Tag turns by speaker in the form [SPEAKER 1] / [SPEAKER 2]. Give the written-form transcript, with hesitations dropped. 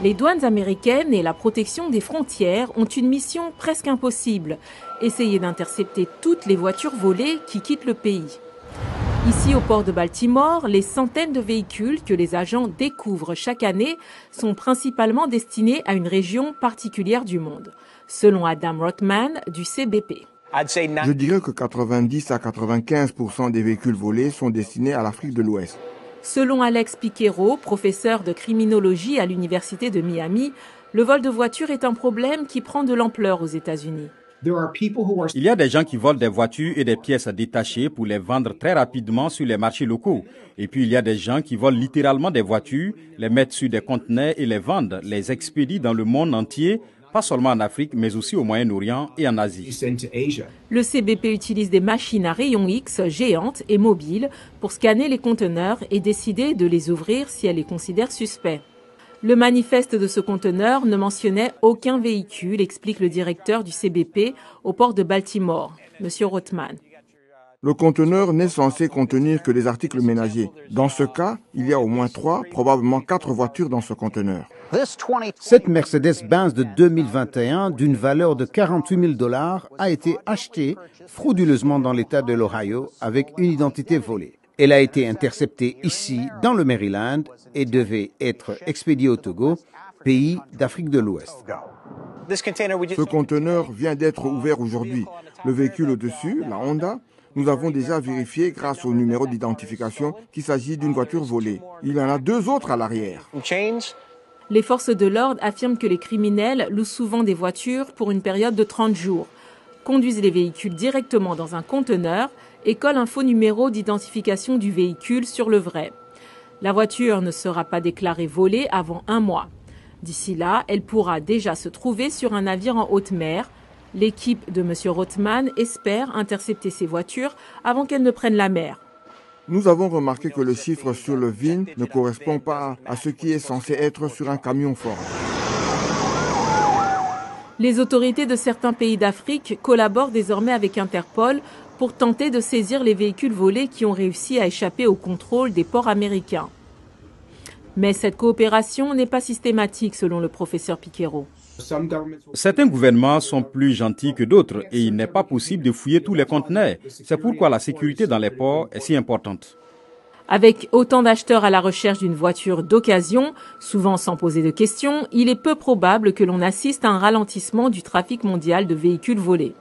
[SPEAKER 1] Les douanes américaines et la protection des frontières ont une mission presque impossible. Essayer d'intercepter toutes les voitures volées qui quittent le pays. Ici, au port de Baltimore, les centaines de véhicules que les agents découvrent chaque année sont principalement destinés à une région particulière du monde, selon Adam Rothman du CBP.
[SPEAKER 2] Je dirais que 90 à 95% des véhicules volés sont destinés à l'Afrique de l'Ouest.
[SPEAKER 1] Selon Alex Piquero, professeur de criminologie à l'Université de Miami, le vol de voitures est un problème qui prend de l'ampleur aux États-Unis.
[SPEAKER 3] Il y a des gens qui volent des voitures et des pièces détachées pour les vendre très rapidement sur les marchés locaux. Et puis il y a des gens qui volent littéralement des voitures, les mettent sur des conteneurs et les vendent, les expédient dans le monde entier, pas seulement en Afrique, mais aussi au Moyen-Orient et en Asie.
[SPEAKER 1] Le CBP utilise des machines à rayons X géantes et mobiles pour scanner les conteneurs et décider de les ouvrir si elle les considère suspects. Le manifeste de ce conteneur ne mentionnait aucun véhicule, explique le directeur du CBP au port de Baltimore, M. Rothman.
[SPEAKER 2] Le conteneur n'est censé contenir que des articles ménagers. Dans ce cas, il y a au moins 3, probablement 4 voitures dans ce conteneur.
[SPEAKER 4] Cette Mercedes-Benz de 2021, d'une valeur de 48 000 $, a été achetée frauduleusement dans l'État de l'Ohio avec une identité volée. Elle a été interceptée ici, dans le Maryland, et devait être expédiée au Togo, pays d'Afrique de l'Ouest.
[SPEAKER 2] Ce conteneur vient d'être ouvert aujourd'hui. Le véhicule au-dessus, la Honda, nous avons déjà vérifié grâce au numéro d'identification qu'il s'agit d'une voiture volée. Il y en a 2 autres à l'arrière.
[SPEAKER 1] Les forces de l'ordre affirment que les criminels louent souvent des voitures pour une période de 30 jours, conduisent les véhicules directement dans un conteneur et collent un faux numéro d'identification du véhicule sur le vrai. La voiture ne sera pas déclarée volée avant 1 mois. D'ici là, elle pourra déjà se trouver sur un navire en haute mer. L'équipe de M. Rothman espère intercepter ces voitures avant qu'elles ne prennent la mer.
[SPEAKER 2] Nous avons remarqué que le chiffre sur le VIN ne correspond pas à ce qui est censé être sur un camion Ford.
[SPEAKER 1] Les autorités de certains pays d'Afrique collaborent désormais avec Interpol pour tenter de saisir les véhicules volés qui ont réussi à échapper au contrôle des ports américains. Mais cette coopération n'est pas systématique selon le professeur Piquero.
[SPEAKER 3] Certains gouvernements sont plus gentils que d'autres et il n'est pas possible de fouiller tous les conteneurs. C'est pourquoi la sécurité dans les ports est si importante.
[SPEAKER 1] Avec autant d'acheteurs à la recherche d'une voiture d'occasion, souvent sans poser de questions, il est peu probable que l'on assiste à un ralentissement du trafic mondial de véhicules volés.